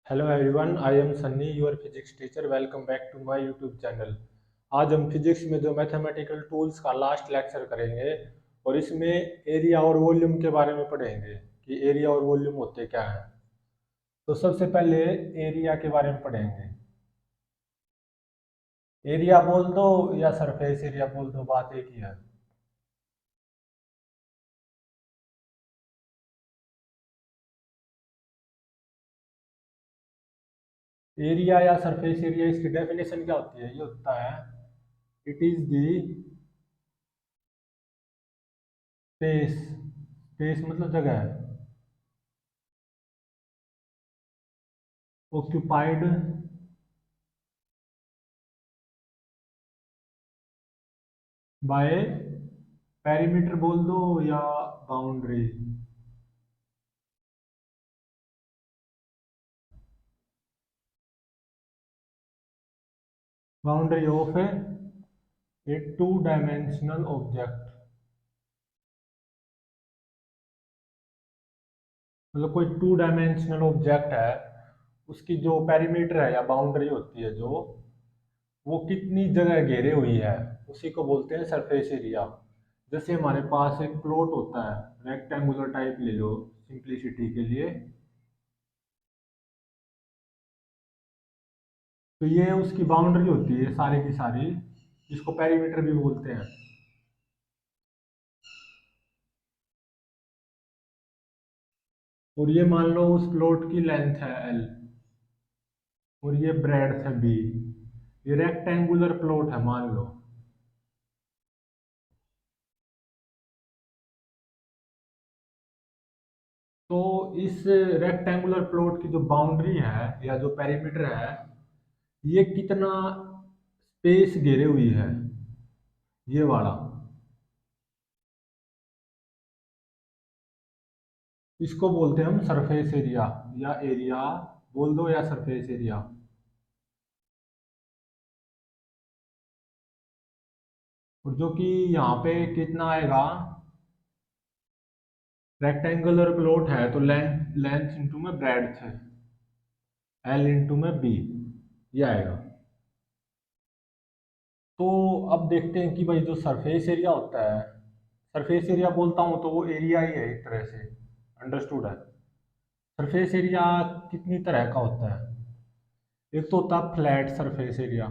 Hello everyone, I am Sunny, your physics teacher. Welcome back to my YouTube channel. आज हम physics में जो mathematical tools का last lecture करेंगे और इसमें एरिया और वॉल्यूम के बारे में पढ़ेंगे कि एरिया और वॉल्यूम होते क्या हैं। तो सबसे पहले एरिया के बारे में पढ़ेंगे। एरिया बोल दो या सरफेस एरिया बोल दो, बात एक ही है। एरिया या सरफेस एरिया, इसकी डेफिनेशन क्या होती है? ये होता है, it is the space. Space मतलब जगह है, ऑक्यूपाइड बाय पेरीमीटर बोल दो या boundary. Boundary of A two dimensional object. मतलब कोई टू डायमेंशनल ऑब्जेक्ट है, उसकी जो पेरीमीटर है या बाउंड्री होती है, जो वो कितनी जगह घेरे हुई है, उसी को बोलते हैं सरफेस एरिया। जैसे हमारे पास एक प्लॉट होता है, रेक्टेंगुलर टाइप ले लो सिंप्लिसिटी के लिए। तो ये उसकी बाउंड्री होती है सारी की सारी, जिसको पेरीमीटर भी बोलते हैं। और ये मान लो उस प्लॉट की लेंथ है एल और ये ब्रेड्थ है बी। ये रेक्टेंगुलर प्लॉट है मान लो। तो इस रेक्टेंगुलर प्लॉट की जो बाउंड्री है या जो पेरीमीटर है, ये कितना स्पेस घेरे हुई है, ये वाला, इसको बोलते हैं हम सरफेस एरिया या एरिया बोल दो या सरफेस एरिया। और जो कि यहाँ पे कितना आएगा, रेक्टेंगुलर प्लॉट है तो लेंथ लेंथ इंटू में ब्रेड्थ है, एल इंटू में बी, ये आएगा। तो अब देखते हैं कि भाई जो सरफेस एरिया होता है, सरफेस एरिया बोलता हूँ तो वो एरिया ही है एक तरह से, अंडरस्टूड है। सरफेस एरिया कितनी तरह का होता है? एक तो होता है फ्लैट सरफेस एरिया,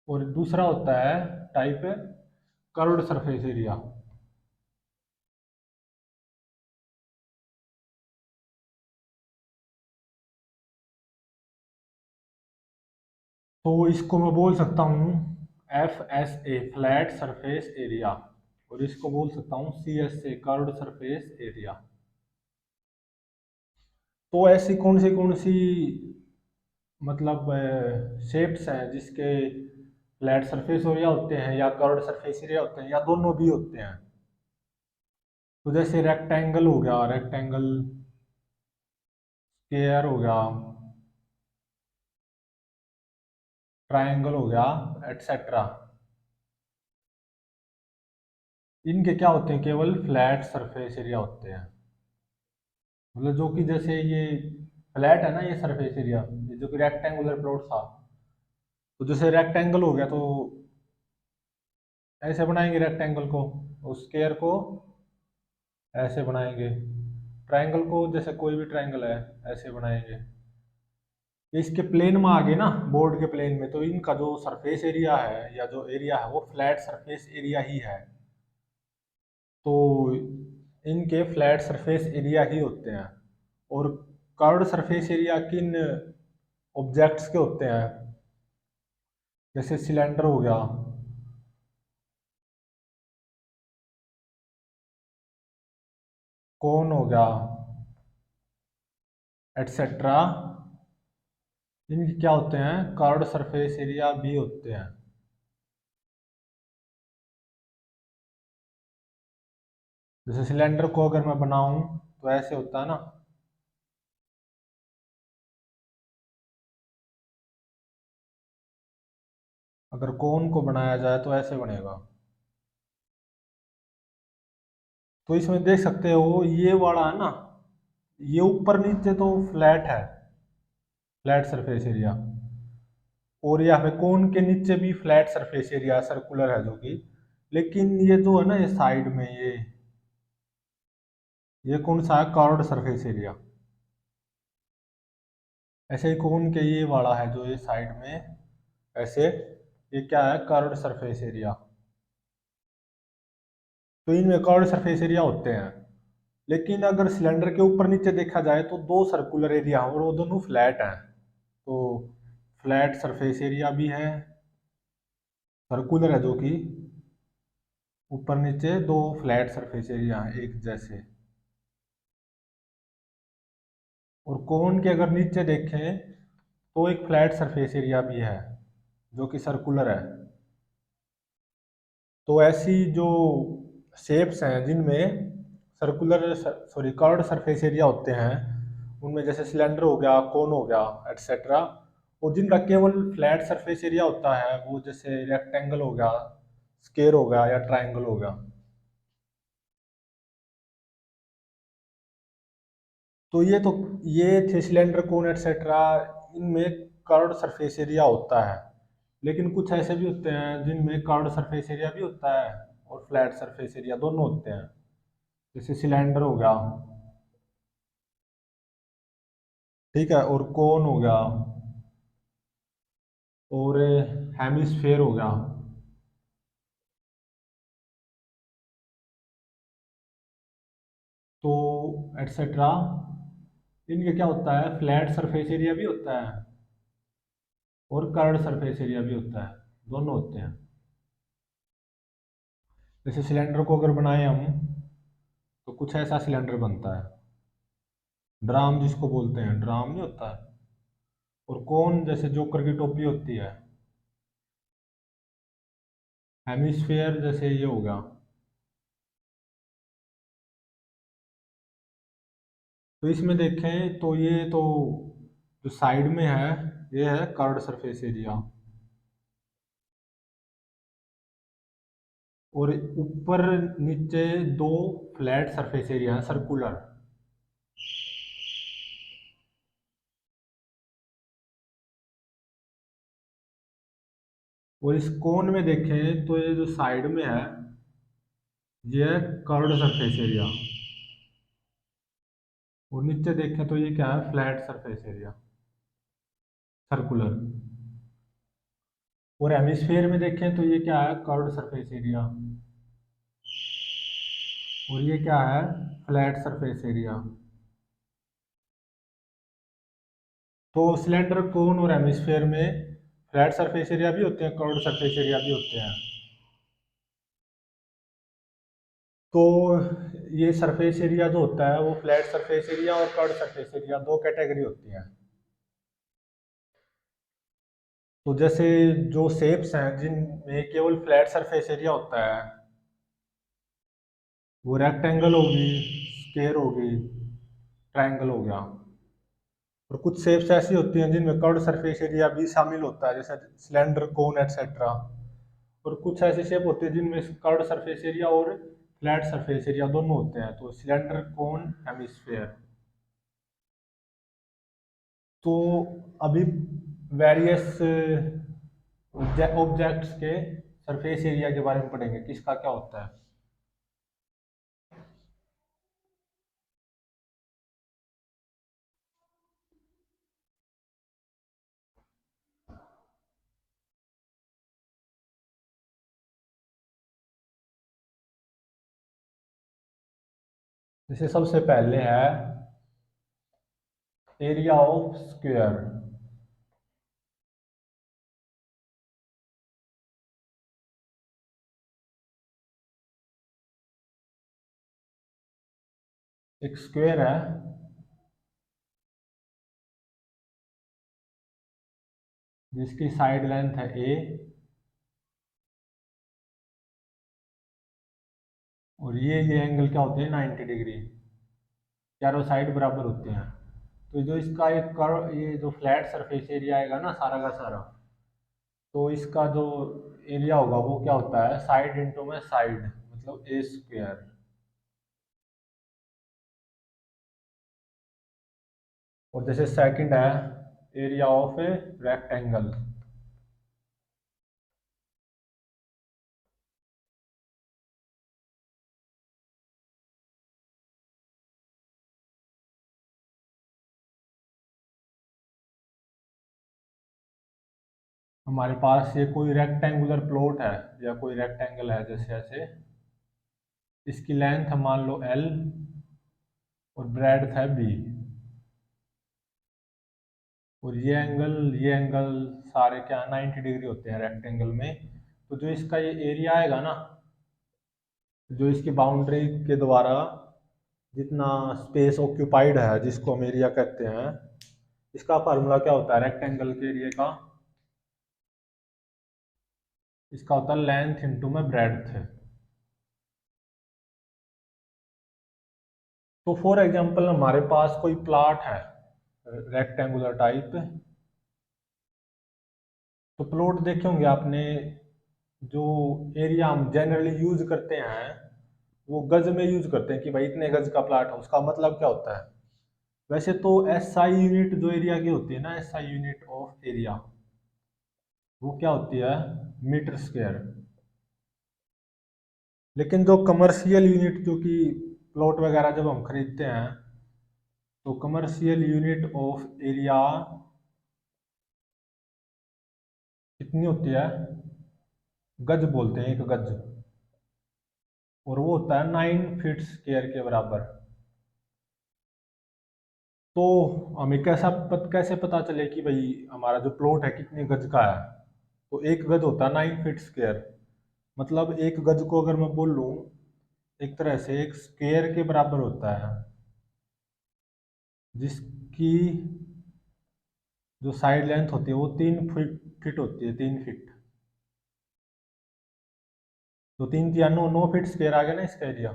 और दूसरा होता है टाइप कर्व्ड सरफेस एरिया। तो इसको मैं बोल सकता हूँ F S A flat surface area, और इसको बोल सकता हूँ C S A curved surface area. तो ऐसी कौन सी मतलब शेप्स हैं जिसके फ्लैट सरफेस एरिया होते हैं या कर्व्ड सरफेस एरिया होते हैं या दोनों भी होते हैं? तो जैसे रेक्टेंगल हो गया, रेक्टेंगल, स्क्वायर हो गया, ट्रायंगल हो गया, एटसेट्रा। इनके क्या होते हैं? केवल फ्लैट सरफेस एरिया होते हैं। मतलब जो कि जैसे ये फ्लैट है ना, ये सरफेस एरिया, ये जो कि रेक्टेंगुलर प्लॉट था, तो जैसे रेक्टेंगल हो गया तो ऐसे बनाएंगे रेक्टेंगल को, और स्क्वायर को ऐसे बनाएंगे, ट्रायंगल को जैसे कोई भी ट्रायंगल है ऐसे बनाएंगे। ये इसके प्लेन में आ गए ना, बोर्ड के प्लेन में, तो इनका जो सरफेस एरिया है या जो एरिया है वो फ्लैट सरफेस एरिया ही है। तो इनके फ्लैट सरफेस एरिया ही होते हैं। और कर्व्ड सरफेस एरिया किन ऑब्जेक्ट्स के होते हैं? जैसे सिलेंडर हो गया, कोन हो गया, एटसेट्रा। इनके क्या होते हैं? कर्व्ड सरफेस एरिया भी होते हैं। जैसे सिलेंडर को अगर मैं बनाऊं तो ऐसे होता है ना, अगर कोन को बनाया जाए तो ऐसे बनेगा। तो इसमें देख सकते हो ये वाला है ना, ये ऊपर नीचे तो फ्लैट है, फ्लैट सरफेस एरिया। और यहाँ पे कोन के नीचे भी फ्लैट सरफेस एरिया सर्कुलर है जो कि, लेकिन ये जो है ना ये साइड में ये कौन सा है, कर्व्ड सरफेस एरिया। ऐसे ही कोन के ये वाला है जो ये साइड में ऐसे, ये क्या है, कर्व्ड सरफेस एरिया। तो इनमें कर्व्ड सरफेस एरिया होते हैं। लेकिन अगर सिलेंडर के ऊपर नीचे देखा जाए तो दो सर्कुलर एरिया और वो दोनों फ्लैट हैं। तो फ्लैट सरफेस एरिया भी है, सर्कुलर है जो कि, ऊपर नीचे दो फ्लैट सरफेस एरिया हैं एक जैसे। और कोन के अगर नीचे देखें तो एक फ्लैट सरफेस एरिया भी है जो कि सर्कुलर है। तो ऐसी जो शेप्स हैं जिनमें circular sorry curved surface area होते हैं, उनमें जैसे सिलेंडर हो गया, कोन हो गया, एटसेट्रा। और जिनका केवल फ्लैट सरफेस एरिया होता है वो जैसे रेक्टेंगल हो गया, स्क्वायर हो गया या ट्राइंगल हो गया। तो ये थे सिलेंडर, कोन एटसेट्रा, इनमें कर्व्ड सरफेस एरिया होता है। लेकिन कुछ ऐसे भी होते हैं जिनमें कर्व्ड सरफेस एरिया भी होता है और फ्लैट सरफेस एरिया दोनों होते हैं। जैसे सिलेंडर हो गया, ठीक है, और कोन हो गया, और हेमिस्फेयर हो गया। तो एटसेट्रा, इनके क्या होता है, फ्लैट सरफेस एरिया भी होता है और कर्व्ड सरफेस एरिया भी होता है, दोनों होते हैं। जैसे सिलेंडर को अगर बनाए हम तो कुछ ऐसा सिलेंडर बनता है, ड्राम जिसको बोलते हैं, ड्राम नहीं होता है। और कोन जैसे जोकर की टोपी होती है। हेमिस्फेयर जैसे ये होगा। तो इसमें देखें तो ये तो जो साइड में है ये है कर्व्ड सरफेस एरिया, और ऊपर नीचे दो फ्लैट सरफेस एरिया है सर्कुलर। और इस कोन में देखें तो ये जो साइड में है ये है कर्व्ड सरफेस एरिया, और नीचे देखें तो ये क्या है, फ्लैट सरफेस एरिया सर्कुलर। और हेमिस्फीयर में देखें तो ये क्या है, कर्व्ड सरफेस एरिया, और ये क्या है, फ्लैट सरफेस एरिया। तो सिलेंडर, कोन और हेमिस्फीयर में फ्लैट सरफेस एरिया भी होते हैं, कर्व्ड सरफेस एरिया भी होते हैं। तो ये सरफेस एरिया जो होता है वो फ्लैट सरफेस एरिया और कर्व्ड सरफेस एरिया दो कैटेगरी होती हैं। तो जैसे जो शेप्स हैं जिनमें केवल फ्लैट सरफेस एरिया होता है वो रेक्टेंगल होगी, स्क्वायर होगी, ट्रायंगल हो गया। और कुछ शेप्स ऐसी होती हैं जिनमें कर्व्ड सरफेस एरिया भी शामिल होता है, जैसे सिलेंडर, कोन एटसेट्रा। और कुछ ऐसी शेप होती है जिनमें कर्व्ड सरफेस एरिया और फ्लैट सरफेस एरिया दोनों होते हैं, तो सिलेंडर, कोन, हेमिस्फेयर। तो अभी वेरियस ऑब्जेक्ट्स के सरफेस एरिया के बारे में पढ़ेंगे, किसका क्या होता है। जैसे सबसे पहले है एरिया ऑफ स्क्वायर। एक स्क्वायर है जिसकी साइड लेंथ है ए, और ये एंगल क्या होते हैं, 90 डिग्री, चारों साइड बराबर होते हैं। तो जो इसका एक कर्व, ये जो फ्लैट सरफेस एरिया आएगा ना सारा का सारा, तो इसका जो एरिया होगा वो क्या होता है, साइड इंटू में साइड, मतलब ए स्क्वायर। और जैसे सेकंड है एरिया ऑफ ए रेक्टेंगल। हमारे पास ये कोई रेक्टेंगुलर प्लॉट है या कोई रेक्टेंगल है जैसे ऐसे, इसकी लेंथ मान लो L और ब्रेड्थ है B, और ये एंगल सारे क्या 90 डिग्री होते हैं रेक्टेंगल में। तो जो इसका ये एरिया आएगा ना, जो इसकी बाउंड्री के द्वारा जितना स्पेस ऑक्यूपाइड है जिसको हम एरिया कहते हैं, इसका फार्मूला क्या होता है रेक्टेंगल के एरिया का? इसका होता है लेंथ इंटू में ब्रेड्थ। तो फॉर एग्जांपल हमारे पास कोई प्लॉट है रेक्टेंगुलर टाइप, तो प्लॉट देखे होंगे आपने, जो एरिया हम जनरली यूज करते हैं वो गज में यूज करते हैं कि भाई इतने गज का प्लॉट है, उसका मतलब क्या होता है? वैसे तो SI यूनिट जो एरिया की होती है ना, SI यूनिट ऑफ एरिया, वो क्या होती है? Metre square. लेकिन जो कमर्शियल यूनिट जो कि प्लॉट वगैरह जब हम खरीदते हैं, तो कमर्शियल यूनिट ऑफ एरिया कितनी होती है? गज बोलते हैं, एक गज, और वो होता है 9 फीट स्क्वायर के बराबर। तो हमें कैसे पता चले कि भाई हमारा जो प्लॉट है कितने गज का है? तो एक गज होता है 9 फीट स्क्वायर। मतलब एक गज को अगर मैं बोल लूँ एक तरह से एक स्क्वायर के बराबर होता है, जिसकी जो साइड लेंथ होती है वो 3 फीट होती है, 3 फीट। तो 3 × 9 9 फीट स्क्वायर आ गया ना इसका एरिया।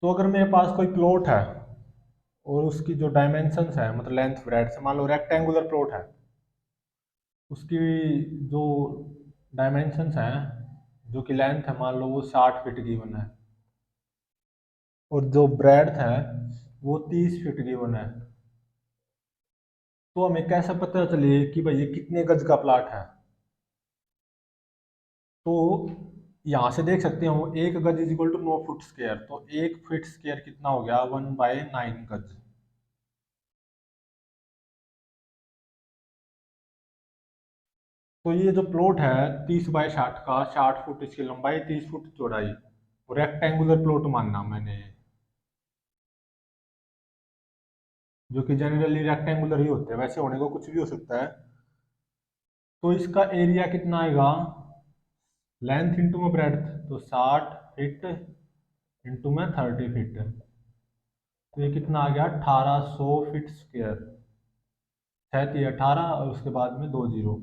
तो अगर मेरे पास कोई प्लॉट है और उसकी जो डायमेंशंस है मतलब लेंथ ब्रेड्थ से, मान लो रेक्टेंगुलर प्लॉट है, उसकी जो डायमेंशंस हैं, जो कि लेंथ है मान लो वो 60 फीट गिवन है, और जो ब्रेड्थ है वो 30 फीट गिवन है, तो हमें कैसे पता चले कि भाई ये कितने गज का प्लाट है? तो यहाँ से देख सकते हो एक गज is equal to 9 foot square, तो 1 फीट स्क्वायर कितना हो गया? 1/9 गज। तो ये जो प्लॉट है 30/60 का, 60 फुट इसकी लंबाई, 30 फुट चौड़ाई, और रेक्टेंगुलर प्लॉट मानना मैंने, जो कि जनरली रेक्टेंगुलर ही होते हैं, वैसे होने को कुछ भी हो सकता है। तो इसका एरिया कितना आएगा? लेंथ इंटू में ब्रेड्थ, तो 60 फीट इंटू में 30 फीट, तो ये कितना आ गया? 1800 फीट स्क्वायर। 18 और उसके बाद में 2 जीरो,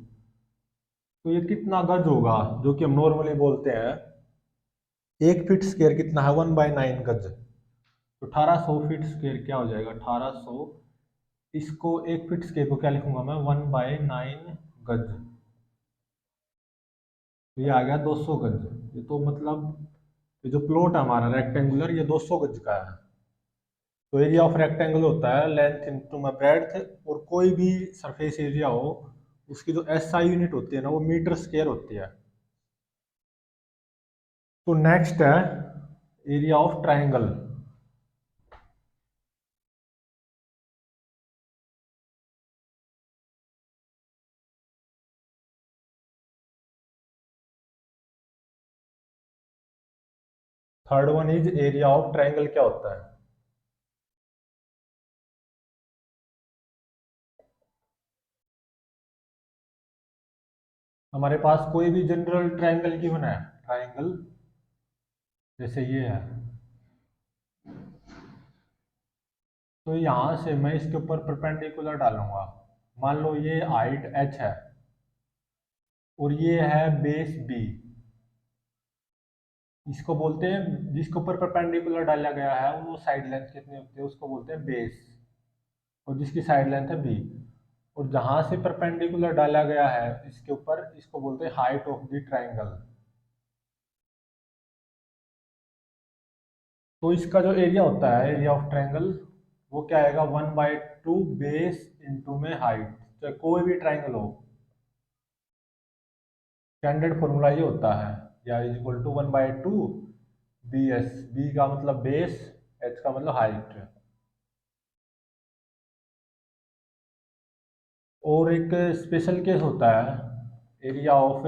तो ये कितना गज होगा? जो कि हम नॉर्मली बोलते हैं 1 फीट स्क्वायर कितना है? 1/9 गज। तो 1800 फीट स्क्वायर क्या हो जाएगा? 1800, इसको 1 फीट स्क्वायर को क्या लिखूंगा मैं? 1/9 गज। तो ये आ गया 200 गज। ये तो मतलब ये जो प्लॉट है हमारा रेक्टेंगुलर, ये 200 गज का है। तो एरिया ऑफ रेक्टेंगल होता है लेंथ इंटू में ब्रेड्थ, और कोई भी सरफेस एरिया हो उसकी जो SI यूनिट होती है ना वो मीटर स्क्वायर होती है। तो नेक्स्ट है area of triangle. Third one is area of triangle. क्या होता है? हमारे पास कोई भी जनरल ट्राइंगल की बना है, ट्राइंगल जैसे ये है, तो यहाँ से मैं इसके ऊपर परपेंडिकुलर डालूंगा। मान लो ये हाइट h है और ये है बेस b, इसको बोलते हैं, जिसके ऊपर परपेंडिकुलर डाला गया है वो साइड लेंथ कितनी होती है उसको बोलते हैं बेस, और जिसकी साइड लेंथ है b, और जहां से परपेंडिकुलर डाला गया है इसके ऊपर, इसको बोलते हैं हाइट ऑफ द ट्राइंगल। तो इसका जो एरिया होता है, एरिया ऑफ ट्रायंगल, वो क्या आएगा, 1/2 बेस इंटू में हाइट। चाहे कोई भी ट्रायंगल हो, स्टैंडर्ड फॉर्मूला ये होता है, या is equal to 1/2 B S. B का मतलब बेस, एच का मतलब हाइट। और एक स्पेशल केस होता है, एरिया ऑफ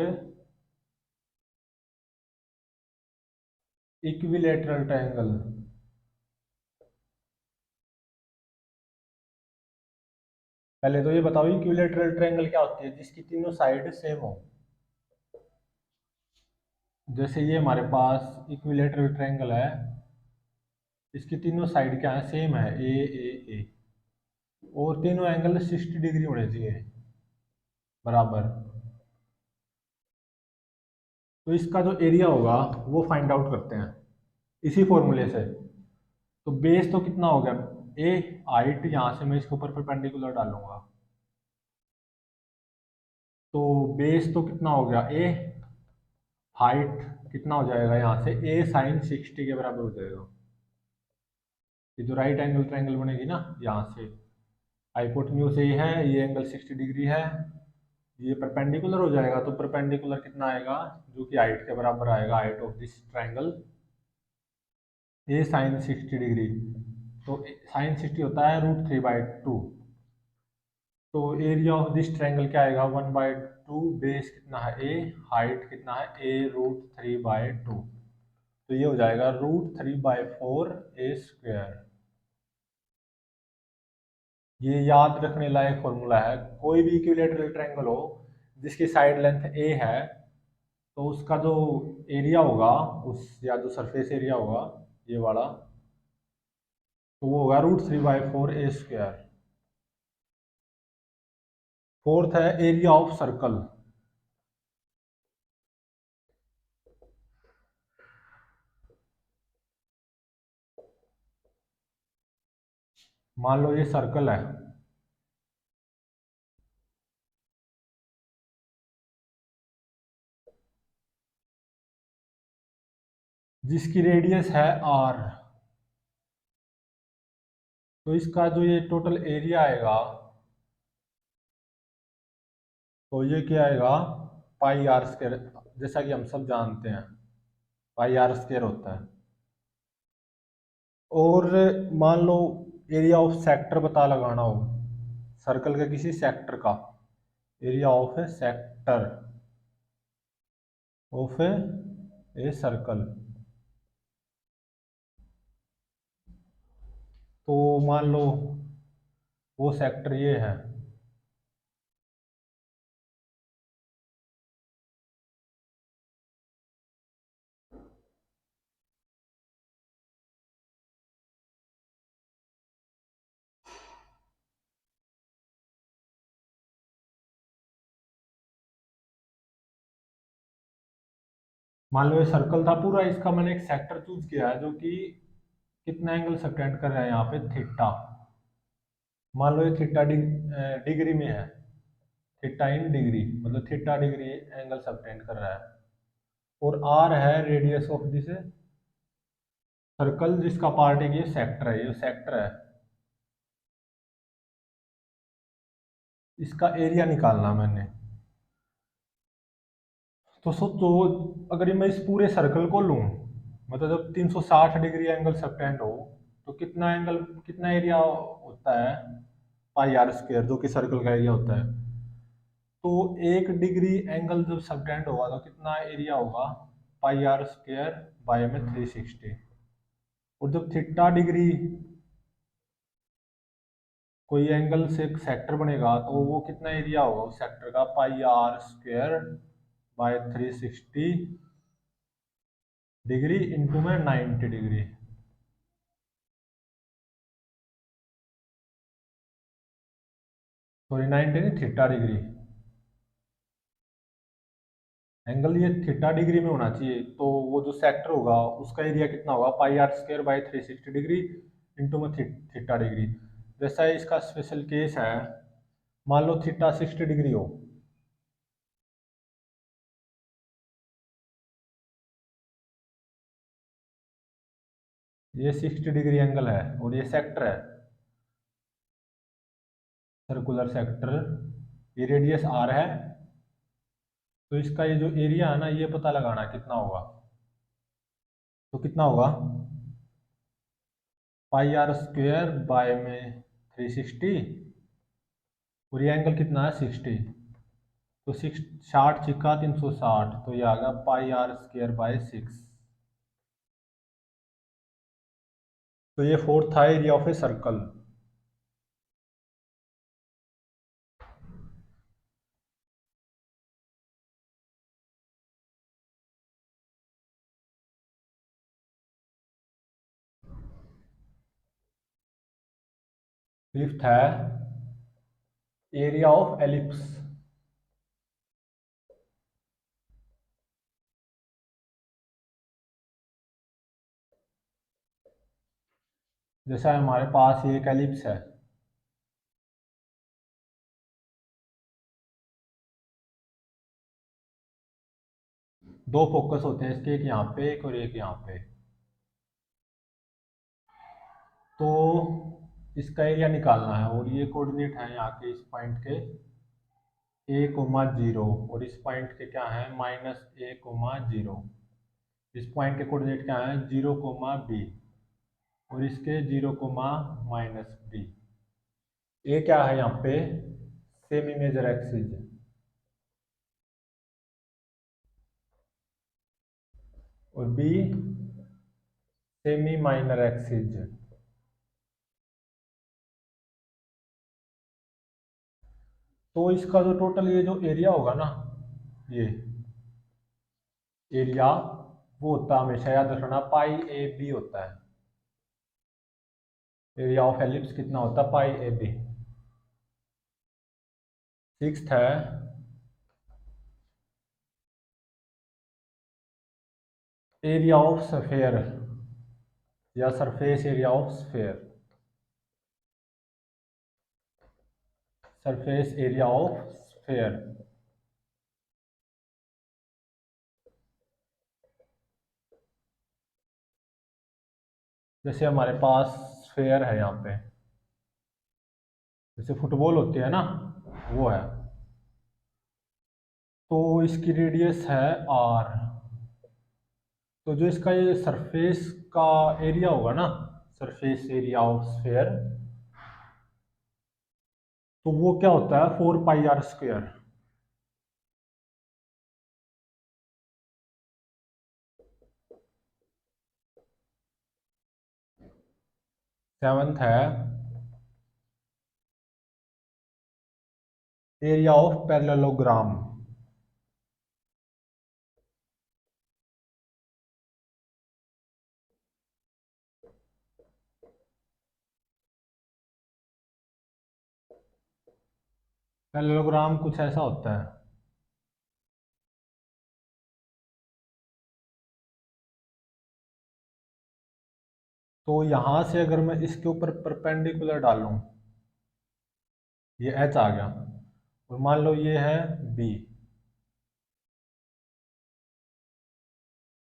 इक्विलेटरल ट्रायंगल। पहले तो ये बताओ, इक्विलेटरल ट्रायंगल क्या होती है, जिसकी तीनों साइड सेम हो। जैसे ये हमारे पास इक्विलेटरल ट्रायंगल है, इसकी तीनों साइड क्या है, सेम है, ए, और तीनों एंगल 60 डिग्री होने चाहिए, बराबर। तो इसका जो एरिया होगा वो फाइंड आउट करते हैं इसी फॉर्मूले से। तो बेस तो कितना हो गया, ए, हाइट, यहाँ से मैं इसके ऊपर परपेंडिकुलर डालूंगा, तो बेस तो कितना हो गया ए, हाइट कितना हो जाएगा, यहाँ से ए साइन 60 के बराबर हो जाएगा। ये जो राइट एंगल ट्रायंगल बनेगी ना, यहाँ से हाइपोटेन्यूज ए है, ये एंगल 60 डिग्री है, ये परपेंडिकुलर हो जाएगा, तो परपेंडिकुलर कितना आएगा, जो कि हाइट के बराबर आएगा, height of this triangle A sine 60 degree. तो साइन 60 होता है √3/2। तो एरिया ऑफ दिस ट्रायंगल क्या आएगा, 1/2, बेस कितना है ए, हाइट कितना है ए √3/2। तो ये हो जाएगा √3/4 a²। ये याद रखने लायक फॉर्मूला है। कोई भी इक्विलेटरल ट्रायंगल हो जिसकी साइड लेंथ ए है, तो उसका जो एरिया होगा, उस या जो सरफेस एरिया होगा ये वाला, तो वो होगा √3/4 a²। फोर्थ है एरिया ऑफ सर्कल। मान लो ये सर्कल है, जिसकी रेडियस है r। तो इसका जो ये टोटल एरिया आएगा, तो ये क्या आएगा, πr², जैसा कि हम सब जानते हैं πr² होता है। और मान लो एरिया ऑफ सेक्टर पता लगाना हो, सर्कल के किसी सेक्टर का, area of A sector of a circle. तो मान लो वो सेक्टर ये है, मान लो ये सर्कल था पूरा, इसका मैंने एक सेक्टर चूज किया है जो कि कितना एंगल सबटेंड कर रहा है, यहाँ पे थीटा। मान लो ये थीटा डिग्री में है, थीटा इन डिग्री, मतलब थीटा डिग्री एंगल सबटेंड कर रहा है। और आर है रेडियस ऑफ दिस सर्कल, जिसका पार्ट है ये सेक्टर है, ये सेक्टर है। इसका एरिया निकालना मैंने, तो सोचो, अगर ये मैं इस पूरे सर्कल को लूं, मतलब जब 360 डिग्री एंगल सबटेंड हो, तो कितना एंगल, कितना एरिया होता है, πr², जो कि सर्कल का एरिया होता है। तो 1 डिग्री एंगल जब सबटेंड होगा तो कितना एरिया होगा, πr²/360। और जब थीटा डिग्री कोई एंगल से एक सेक्टर बनेगा, तो वो कितना एरिया होगा उस सेक्टर का, πr²/360 डिग्री इंटू में 90 डिग्री। सॉरी 90 नहीं, थीटा डिग्री। एंगल ये थीटा डिग्री में होना चाहिए, तो वो जो सेक्टर होगा उसका एरिया कितना होगा, πr²/360 डिग्री इंटू में थीटा डिग्री। जैसा इसका स्पेशल केस है, मान लो थीटा 60 डिग्री हो, ये 60 डिग्री एंगल है और ये सेक्टर है, सर्कुलर सेक्टर। ये रेडियस आर है। तो इसका ये जो एरिया है ना, ये पता लगाना कितना होगा। तो कितना होगा, पाई आर स्क्वेयर बाय में 360, और ये एंगल कितना है 60। तो 60 × 360, तो ये आ गया पाई आर स्क्वेयर बाय 6। तो ये फोर्थ था area of a circle. Fifth है एरिया ऑफ एलिप्स। जैसा हमारे पास ये एक एलिप्स है, दो फोकस होते हैं इसके, एक यहाँ पे एक और एक यहाँ पे। तो इसका एरिया निकालना है, और ये कोऑर्डिनेट है यहाँ के, इस पॉइंट के a, 0, और इस पॉइंट के क्या है -a, 0। इस पॉइंट के कोऑर्डिनेट क्या है 0, b, और इसके 0, -b। ए क्या है यहाँ पे सेमी मेजर एक्सिस, और बी सेमी माइनर एक्सिस। तो इसका जो टोटल ये जो एरिया होगा ना, ये एरिया वो होता है हमेशा, याद रखना, पाई ए बी होता है। एरिया ऑफ एलिप्स कितना होता है, पाई ए बी। सिक्स्थ है एरिया ऑफ स्फेयर, या surface area of sphere, surface area of sphere. जैसे हमारे पास स्फेयर है यहाँ पे, जैसे फुटबॉल होती है ना, वो है। तो इसकी रेडियस है आर। तो जो इसका ये सरफेस का एरिया होगा ना, सरफेस एरिया ऑफ स्फेयर, तो वो क्या होता है 4 पाई r²। सेवंथ है एरिया ऑफ पैरेललोग्राम। पैरेललोग्राम कुछ ऐसा होता है, तो यहां से अगर मैं इसके ऊपर परपेंडिकुलर डालूं, ये एच आ गया, और मान लो ये है बी,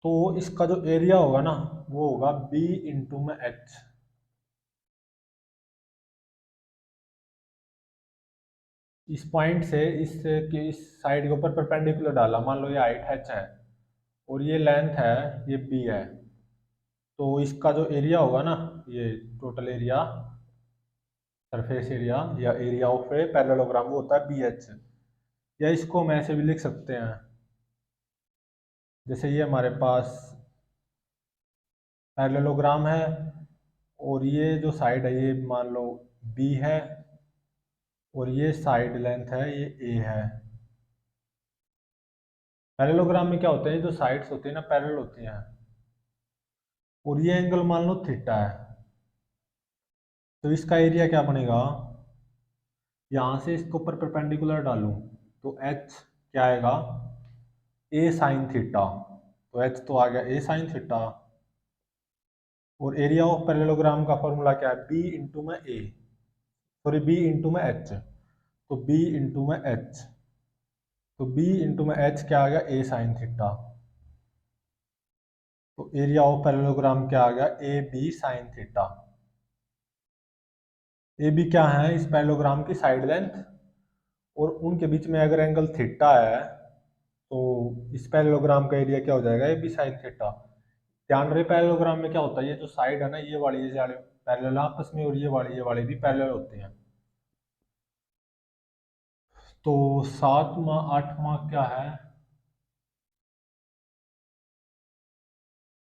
तो इसका जो एरिया होगा ना, वो होगा बी इंटू में एच। इस पॉइंट से इस साइड के ऊपर परपेंडिकुलर डाला, मान लो ये हाइट एच है और ये लेंथ है, ये बी है। तो इसका जो एरिया होगा ना, ये टोटल एरिया, सरफेस एरिया या एरिया ऑफ ए पैरेललोग्राम, वो होता है बी एच। या इसको हम ऐसे भी लिख सकते हैं, जैसे ये हमारे पास पैरेललोग्राम है, और ये जो साइड है ये मान लो बी है, और ये साइड लेंथ है ये ए है। पैरेललोग्राम में क्या होता है, जो साइड्स होती है ना पैरेलल होती हैं, और ये एंगल मान लो थीटा है। तो इसका एरिया क्या बनेगा, यहाँ से इसके ऊपर परपेंडिकुलर डालूं, तो एच क्या आएगा ए साइन थीटा। तो एच तो आ गया ए साइन थीटा, और एरिया ऑफ पैरेललोग्राम का फॉर्मूला क्या है, बी इंटू में ए, सॉरी बी इंटू में एच। तो बी इंटू में एच, तो बी इंटू में एच क्या आ गया ए साइन थीटा। तो एरिया ऑफ पैरेललोग्राम क्या आ गया, A B sine theta. A B क्या है, इस पैरेललोग्राम की साइड लेंथ, और उनके बीच में अगर एंगल थीटा है तो इस पैरेललोग्राम का एरिया क्या हो जाएगा, ए बी साइन थीटा। ध्यान रहे पैरेललोग्राम में क्या होता है, ये जो साइड है ना, ये वाली ये वाले पैरेलल आपस में, और ये वाले भी पैरेलल होते हैं। तो 7वां 8वां क्या है,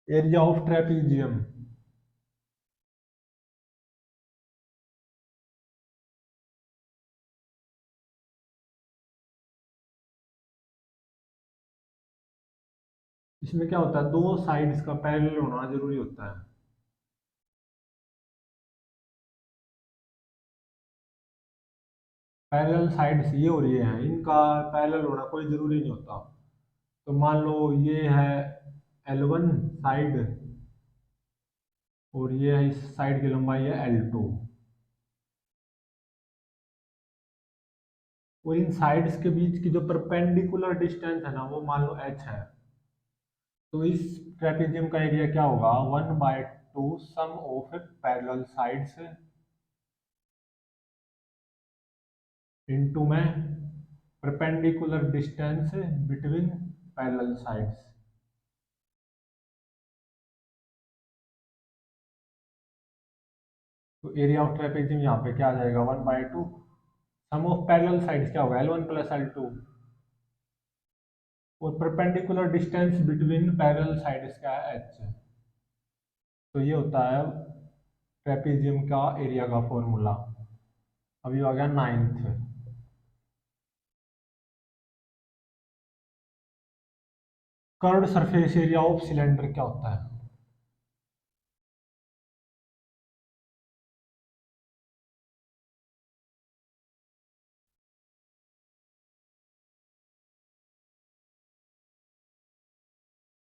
एरिया ऑफ ट्रेपीजियम। इसमें क्या होता है, दो साइड्स का पैरेलल होना जरूरी होता है। पैरेलल साइड्स ये और ये हैं, इनका पैरेलल होना कोई जरूरी नहीं होता। तो मान लो ये है L1 साइड, और ये है इस साइड की लंबाई है L2, और इन साइड्स के बीच की जो परपेंडिकुलर डिस्टेंस है ना, वो मान लो h है। तो इस ट्रेपेजियम का एरिया क्या होगा, 1/2 सम ऑफ पैरेलल साइड्स इनटू में perpendicular distance between parallel sides. तो एरिया ऑफ ट्रेपेजियम यहाँ पे क्या आ जाएगा, 1/2 सम ऑफ पैरेलल साइड्स क्या होगा, L1 प्लस L2, और perpendicular distance between parallel sides क्या है, h। तो ये होता है ट्रेपेजियम का एरिया का फॉर्मूला। अभी आ गया 9th, curved surface area of cylinder क्या होता है।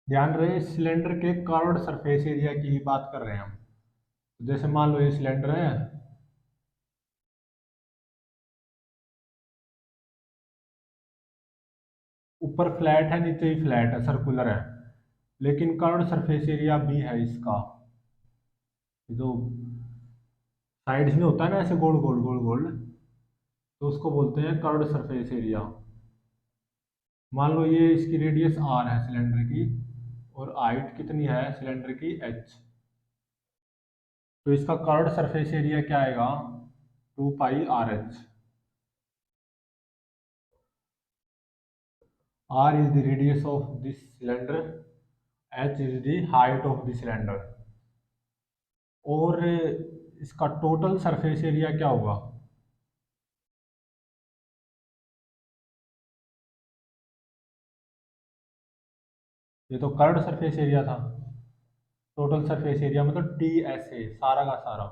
ध्यान रहे सिलेंडर के कर्व्ड सरफेस एरिया की ही बात कर रहे हैं हम। तो जैसे मान लो ये सिलेंडर है, ऊपर फ्लैट है, नीचे ही फ्लैट है, सर्कुलर है, लेकिन कर्व्ड सरफेस एरिया भी है इसका। जो साइड्स में होता है ना ऐसे गोल गोल गोल गोल, तो उसको बोलते हैं कर्व्ड सरफेस एरिया। मान लो ये इसकी रेडियस r है सिलेंडर की, और हाइट कितनी है सिलेंडर की, h। तो इसका कर्व्ड सरफेस एरिया क्या आएगा, 2πRh। r is the radius of this cylinder, h is the height of the cylinder। और इसका टोटल सरफेस एरिया क्या होगा, ये तो कर्व्ड सरफेस एरिया था। टोटल सरफेस एरिया मतलब TSA, सारा का सारा,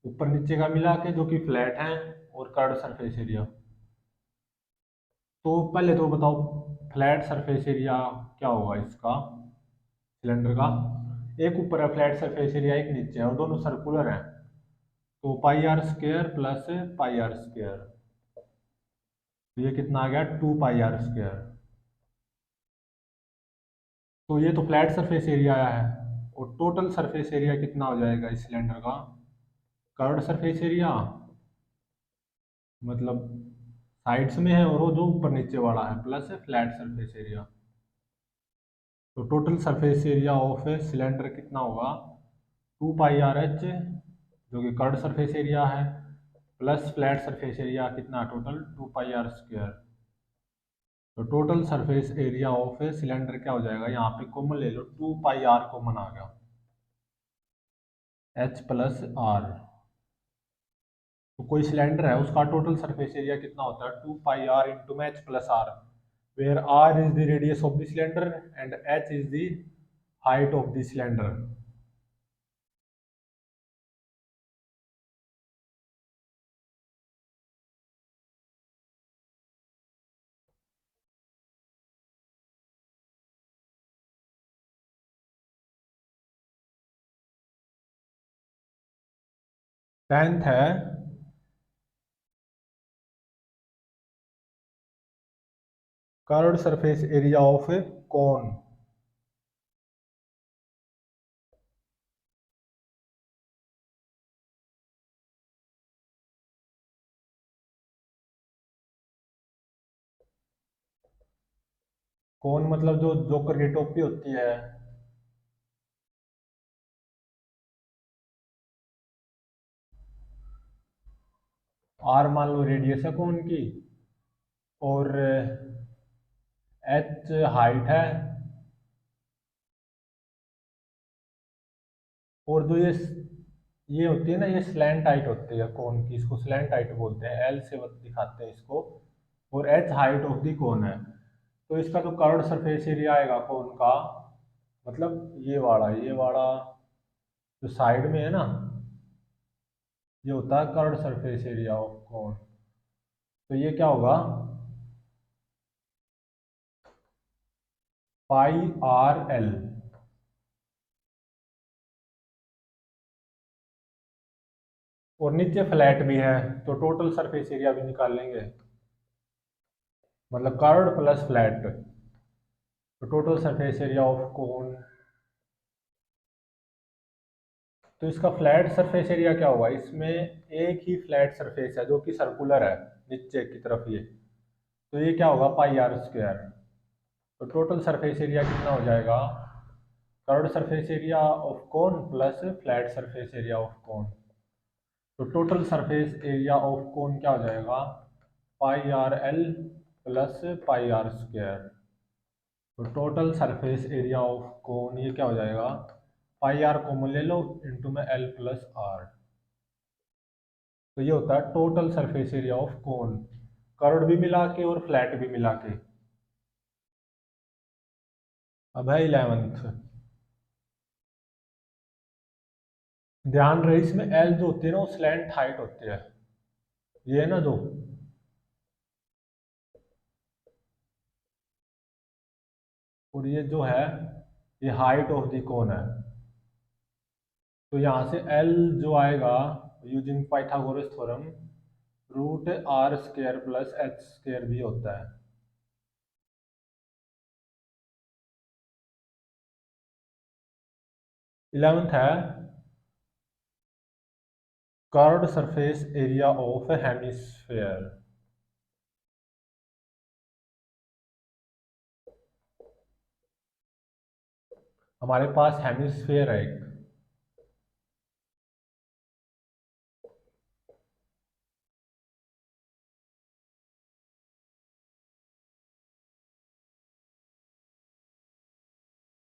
ऊपर नीचे का मिला के, जो कि फ्लैट है, और कर्व्ड सरफेस एरिया। तो पहले तो बताओ फ्लैट सरफेस एरिया क्या होगा इसका, सिलेंडर का। एक ऊपर है फ्लैट सरफेस एरिया, एक नीचे है, और दोनों सर्कुलर हैं। तो πr² प्लस πr², तो ये कितना आ गया, 2πr²। तो ये तो फ्लैट सरफेस एरिया आया है, और टोटल सरफेस एरिया कितना हो जाएगा इस सिलेंडर का, कर्व्ड सरफेस एरिया मतलब साइड्स में है, और वो जो ऊपर नीचे वाला है, प्लस फ्लैट सरफेस एरिया। तो total surface area of cylinder कितना होगा, 2πRh, जो कि कर्व्ड सरफेस एरिया है, प्लस फ्लैट सरफेस एरिया कितना, टोटल 2πr²। तो total surface area of cylinder क्या हो जाएगा, यहाँ पे कॉमन ले लो, 2πr कॉमन आ गया, h प्लस r। तो कोई सिलेंडर है उसका टोटल सरफेस एरिया कितना होता है, 2πr इंटू में h plus r, where r is the radius of the cylinder and h is the height of the cylinder. Tenth है curved surface area of cone. Cone मतलब जो joker की टोपी होती है। आर मान लो रेडियस है कोन की, और एच हाइट है, और जो ये होती है ना, ये स्लैंट हाइट होती है कोन की, इसको स्लैंट हाइट बोलते हैं, एल से दिखाते हैं इसको। और एच हाइट ऑफ दी कोन है। तो इसका जो कर्व्ड सरफेस एरिया आएगा कोन का, मतलब ये वाला जो साइड में है ना, ये होता है curved surface area of cone. तो ये क्या होगा, पाई आर एल। और नीचे फ्लैट भी है, तो टोटल सरफेस एरिया भी निकाल लेंगे, मतलब कर्व्ड प्लस फ्लैट। तो total surface area of cone, तो इसका फ्लैट सरफेस एरिया क्या होगा, इसमें एक ही फ्लैट सरफेस है जो कि सर्कुलर है नीचे की तरफ ये। तो ये क्या होगा, पाई आर स्क्वायर। तो टोटल सरफेस एरिया कितना हो जाएगा, curved surface area of cone plus flat surface area of cone. तो total surface area of cone क्या हो जाएगा, pi r l plus pi r square. तो total surface area of cone ये क्या हो जाएगा, पाई आर कॉमन ले लो इंटू में एल प्लस आर। तो ये होता है total surface area of cone, curved भी मिला के और फ्लैट भी मिला के। अब है 11th। ध्यान रहे इसमें एल जो होती है ना, वो स्लैंट हाइट होती है, ये है ना जो, और ये जो है, ये हाइट ऑफ द कोन है। तो यहाँ से एल जो आएगा, using Pythagoras theorem, root R square plus H square भी होता है। 11th है curved surface area of hemisphere. हमारे पास हेमिस्फेयर है एक,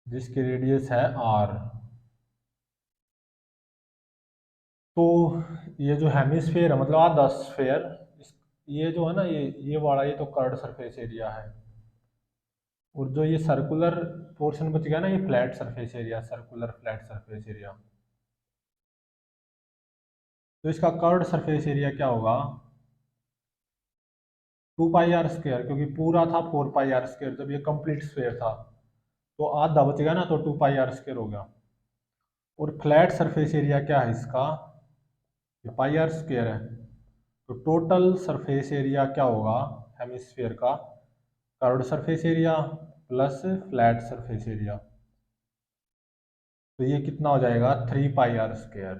जिसकी रेडियस है आर। तो ये जो हेमिस्फेयर है, मतलब आधा स्फेयर, ये जो है ना, ये वाला, ये तो कर्व्ड सरफेस एरिया है। और जो ये सर्कुलर पोर्शन बच गया ना, ये flat surface area, circular flat surface area. तो इसका कर्व्ड सरफेस एरिया क्या होगा, 2 पाई आर स्क्वायर, क्योंकि पूरा था 4 पाई आर स्क्वायर जब ये कंप्लीट स्फेयर था। तो आधा बच गया ना, तो 2 पाई आर स्क्वायर हो गया। और फ्लैट सरफेस एरिया क्या है इसका, ये पाई आर स्क्वायर है। तो टोटल सरफेस एरिया क्या होगा हेमिस्फीयर का, curved surface area plus flat surface area. तो ये कितना हो जाएगा, 3 पाई आर स्क्वायर।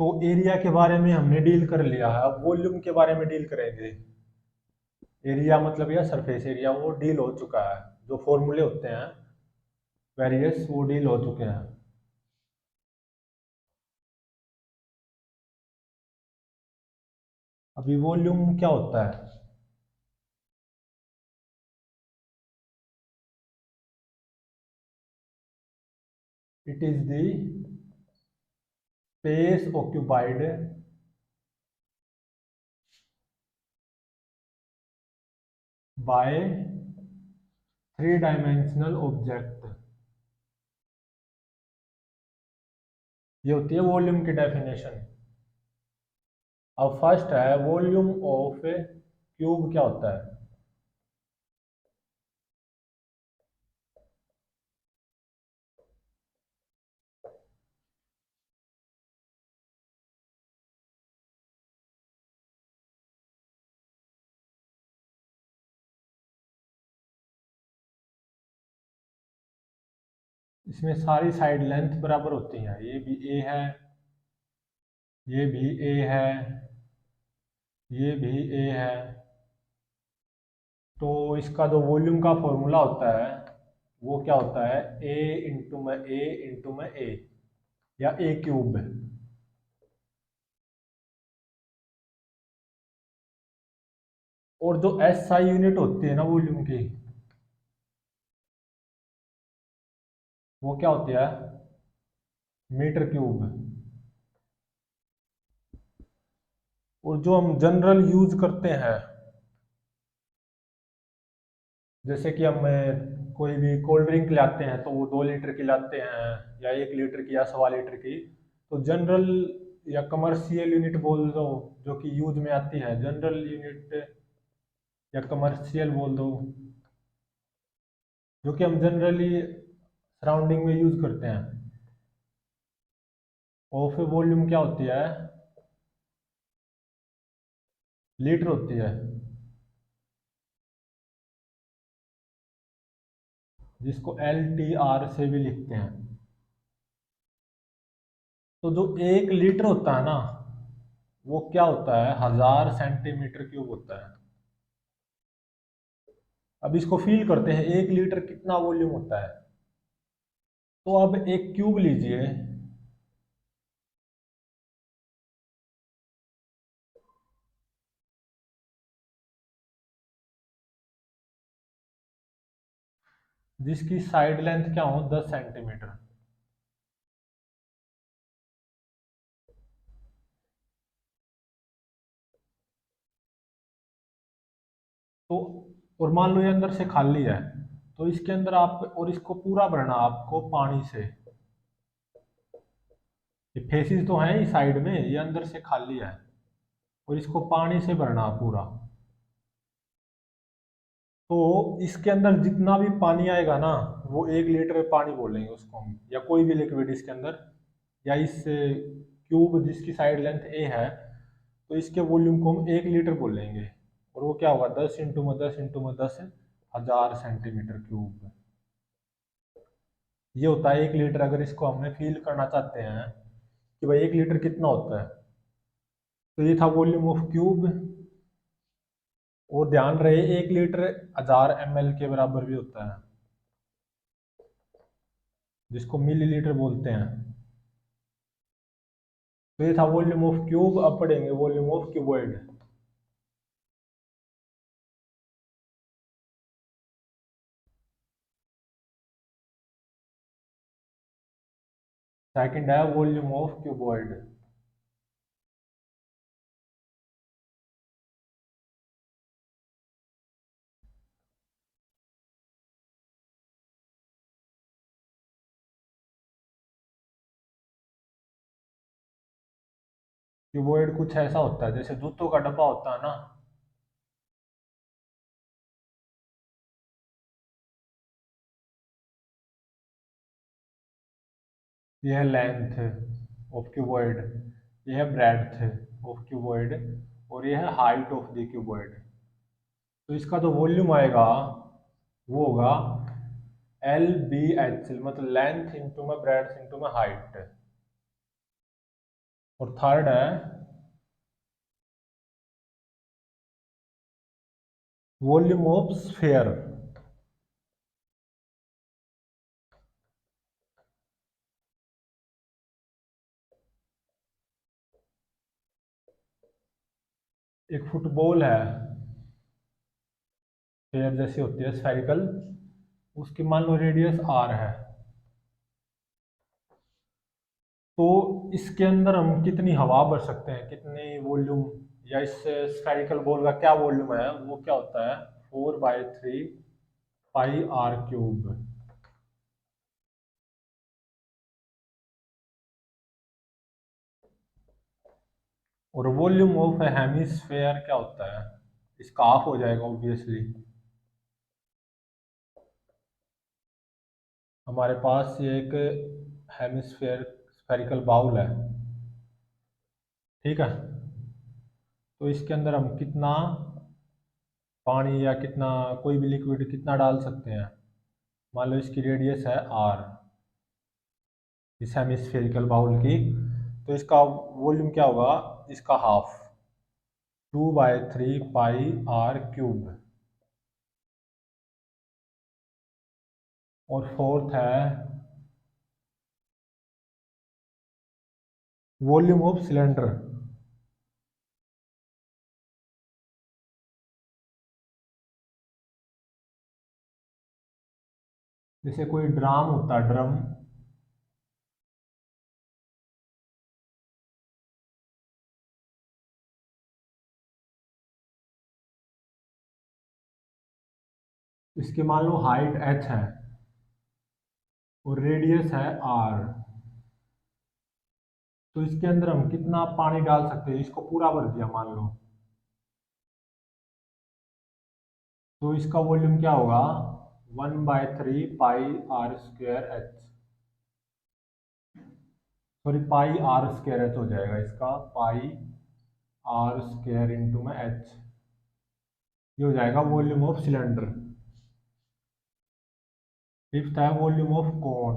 तो एरिया के बारे में हमने डील कर लिया है, अब वॉल्यूम के बारे में डील करेंगे। एरिया मतलब या सरफेस एरिया वो डील हो चुका है, जो फॉर्मूले होते हैं वेरियस वो डील हो चुके हैं। अभी वॉल्यूम क्या होता है, it is the space occupied by 3 dimensional object. ये होती है वॉल्यूम की डेफिनेशन। अब फर्स्ट है वॉल्यूम ऑफ क्यूब क्या होता है। इसमें सारी साइड लेंथ बराबर होती हैं, ये भी ए है, ये भी ए है, ये भी ए है। तो इसका जो वॉल्यूम का फॉर्मूला होता है वो क्या होता है, ए या ए क्यूब। और जो एस आई यूनिट होती है ना वॉल्यूम की, वो क्या होती है, मीटर क्यूब। और जो हम जनरल यूज करते हैं, जैसे कि हम कोई भी कोल्ड ड्रिंक लाते हैं तो वो 2 लीटर की लाते हैं या 1 लीटर की या 1.25 लीटर की। तो जनरल या कमर्शियल यूनिट बोल दो, जो कि यूज में आती है, जनरल यूनिट या कमर्शियल बोल दो, जो कि हम जनरली सराउंडिंग में यूज करते हैं। और फिर वॉल्यूम क्या होती है, लीटर होती है, जिसको एल टी आर से भी लिखते हैं। तो जो 1 लीटर होता है ना, वो क्या होता है, 1000 सेंटीमीटर क्यूब होता है। अब इसको फील करते हैं, 1 लीटर कितना वॉल्यूम होता है। तो अब एक क्यूब लीजिए, जिसकी साइड लेंथ क्या हो, 10 सेंटीमीटर। तो और मान लो ये अंदर से खाली है, तो इसके अंदर आप, और इसको पूरा भरना आपको पानी से। ये फेसिस तो है ही साइड में, ये अंदर से खाली है, और इसको पानी से भरना पूरा। तो इसके अंदर जितना भी पानी आएगा ना, वो 1 लीटर पानी बोलेंगे उसको हम, या कोई भी लिक्विड इसके अंदर, या इस क्यूब जिसकी साइड लेंथ ए है, तो इसके वॉल्यूम को हम 1 लीटर बोलेंगे। और वो क्या होगा, 10 × 10 × 10 1000 सेंटीमीटर क्यूब। ये होता है 1 लीटर। अगर इसको हमने फील करना चाहते हैं कि भाई 1 लीटर कितना होता है, तो ये था वॉल्यूम ऑफ क्यूब। और ध्यान रहे, 1 लीटर 1000 ml के बराबर भी होता है, जिसको मिलीलीटर बोलते हैं। तो ये था वॉल्यूम ऑफ क्यूब। अब पढ़ेंगे वॉल्यूम ऑफ क्यूबॉइड। सेकंड है वॉल्यूम ऑफ क्यूबॉइड। क्यूबॉइड कुछ ऐसा होता है जैसे जूतों का डब्बा होता है ना, यह है लेंथ ऑफ क्यूबॉइड, यह है ब्रेड्थ ऑफ क्यूबॉइड, और यह है हाइट ऑफ द क्यूबॉइड। तो इसका जो वॉल्यूम आएगा वो होगा एल बी एच, मतलब लेंथ इंटू में ब्रेड्थ इंटू में हाइट। और थर्ड है वॉल्यूम ऑफ स्फेयर। एक फुटबॉल है, स्फेयर जैसी होती है, स्फेरिकल, उसकी मान लो रेडियस आर है। तो इसके अंदर हम कितनी हवा भर सकते हैं, कितनी वॉल्यूम, या इस स्फेरिकल बॉल का क्या वॉल्यूम है, वो क्या होता है, 4/3 πr³ और वॉल्यूम ऑफ हेमिस्फेयर क्या होता है, इसका हाफ हो जाएगा ऑब्वियसली। हमारे पास ये एक हेमिस्फेयर स्फेरिकल बाउल है, ठीक है। तो इसके अंदर हम कितना पानी या कितना कोई भी लिक्विड कितना डाल सकते हैं, मान लो इसकी रेडियस है आर, इस हेमिस्फेरिकल बाउल की। तो इसका वॉल्यूम क्या होगा, इसका हाफ, 2/3 πr³ और फोर्थ है वॉल्यूम ऑफ सिलेंडर। जैसे कोई ड्राम होता है, ड्रम, इसकी मान लो हाइट h है और रेडियस है r, तो इसके अंदर हम कितना पानी डाल सकते हैं, इसको पूरा भर दिया मान लो, तो इसका वॉल्यूम क्या होगा, 1/3 πr²h, सॉरी πr²h हो जाएगा इसका, πr² इंटू में h, ये हो जाएगा वॉल्यूम ऑफ सिलेंडर। फिफ्थ है वॉल्यूम ऑफ कोन।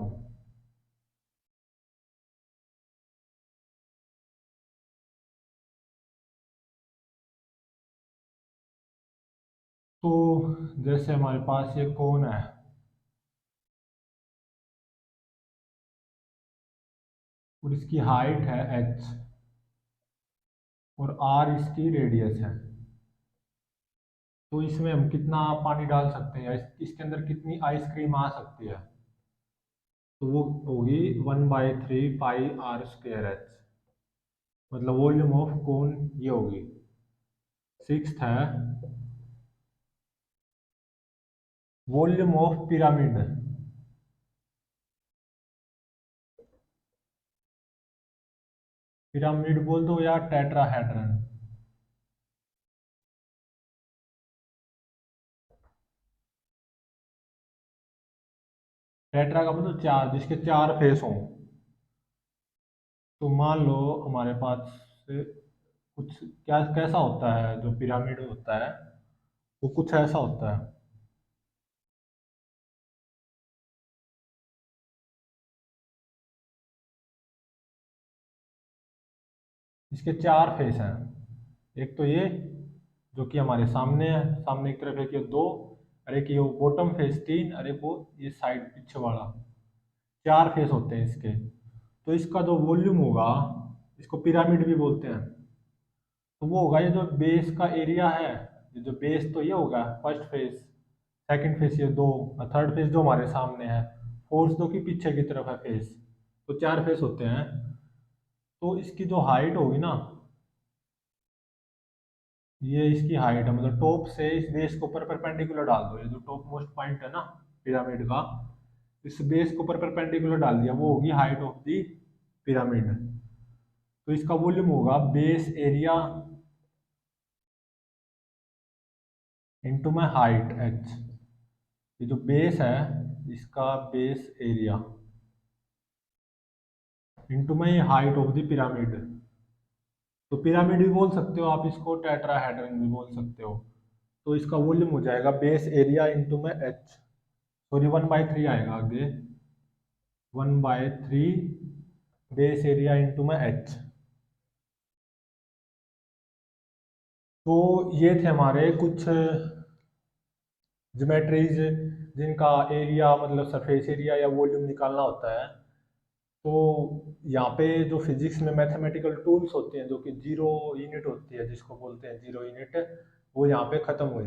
तो जैसे हमारे पास ये कोन है, और इसकी हाइट है h और r इसकी रेडियस है, तो इसमें हम कितना पानी डाल सकते हैं, इसके अंदर कितनी आइसक्रीम आ सकती है, तो वो होगी 1/3 πr²h, मतलब वॉल्यूम ऑफ कोन ये होगी। सिक्स्थ है वॉल्यूम ऑफ पिरामिड। पिरामिड बोल दो या टेट्राहेड्रन। टेट्रा का मतलब चार, जिसके चार फेस हों। तो मान लो हमारे पास से कुछ क्या कैसा होता है जो पिरामिड होता है, वो कुछ ऐसा होता है। इसके चार फेस हैं, एक तो ये जो कि हमारे सामने है, सामने की तरफ एक ये दो, और एक ये बॉटम फेस तीन, और एक वो ये साइड पीछे वाला, चार फेस होते हैं इसके। तो इसका जो वॉल्यूम होगा, इसको पिरामिड भी बोलते हैं, तो वो होगा ये जो बेस का एरिया है, ये जो बेस तो ये होगा फर्स्ट फेस, सेकंड फेस ये दो, और थर्ड फेस जो हमारे सामने है, फोर्थ जो कि पीछे की तरफ है फेस, तो चार फेस होते हैं। तो इसकी जो हाइट होगी ना, ये इसकी हाइट है, मतलब टॉप से इस बेस के ऊपर परपेंडिकुलर डाल दो, ये जो टॉप मोस्ट पॉइंट है ना पिरामिड का, इस बेस के ऊपर परपेंडिकुलर डाल दिया, वो होगी हाइट ऑफ दी पिरामिड। तो इसका वॉल्यूम होगा बेस एरिया इंटू में हाइट h, ये जो बेस है इसका बेस एरिया इंटू में ये हाइट ऑफ द पिरामिड। तो पिरामिड भी बोल सकते हो आप इसको, टेट्राहेड्रन भी बोल सकते हो। तो इसका वॉल्यूम हो जाएगा बेस एरिया इंटू में h, सॉरी 1/3 आएगा आगे, 1/3 बेस एरिया इंटू में h। तो ये थे हमारे कुछ ज्योमेट्रीज जिनका एरिया मतलब सरफेस एरिया या वॉल्यूम निकालना होता है। तो यहाँ पे जो फिजिक्स में मैथमेटिकल टूल्स होते हैं, जो कि जीरो यूनिट होती है, जिसको बोलते हैं जीरो यूनिट, वो यहाँ पे ख़त्म हुई।